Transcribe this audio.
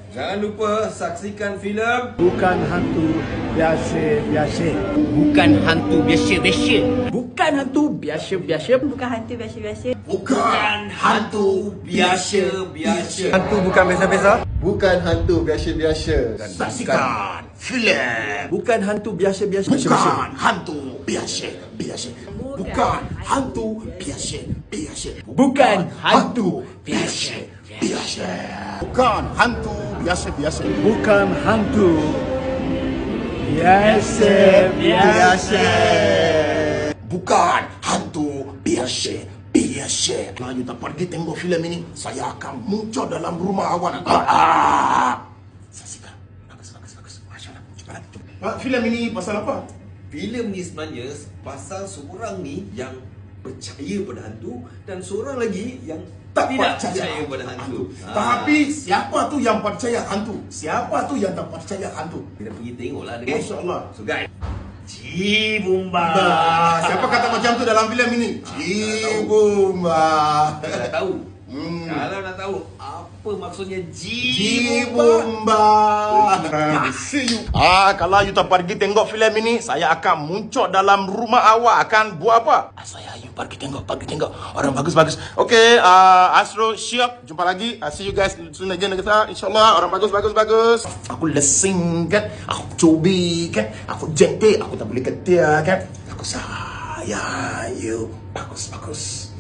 Jangan lupa saksikan filem Bukan hantu biasa-biasa. Bukan hantu biasa-biasa. Bukan hantu biasa-biasa. Bukan hantu biasa-biasa. Bukan hantu biasa-biasa. hantu bukan biasa-biasa. Bukan hantu biasa-biasa. Saksikan filem Bukan hantu biasa-biasa. Bukan hantu biasa-biasa. Bukan hantu biasa-biasa. Bukan hantu biasa-biasa. Bukan hantu biasa-biasa. Bukan hantu biasa-biasa. Bukan hantu biasa-biasa. Kalau you tak pergi tengok filem ini, saya akan muncul dalam rumah awak. Saksikan. Bagus. Masya Allah. Cepat. Pak, filem ini pasal apa? Filem ni sebenarnya pasal seorang ni yang percaya pada hantu dan seorang lagi yang tidak percaya pada hantu. Tapi siapa tu yang percaya hantu? Siapa tu yang tak percaya hantu? Kita pergi tengoklah. Masya Allah. So guys, Cibumba. Siapa kata macam tu dalam filem ini? Cibumba. kita dah tahu. Kalau nak tahu apa maksudnya Cibumba. See you. Kalau you tak pergi tengok filem ini, saya akan muncul dalam rumah awak. Akan buat apa? Saya you pergi tengok. Orang bagus. Okay, Astro siap. Jumpa lagi. See you guys soon again. InsyaAllah orang bagus. Aku lesing kan. Aku cubi kan. Aku jentik. Aku tak boleh ketia kan. Aku sayang you. Bagus.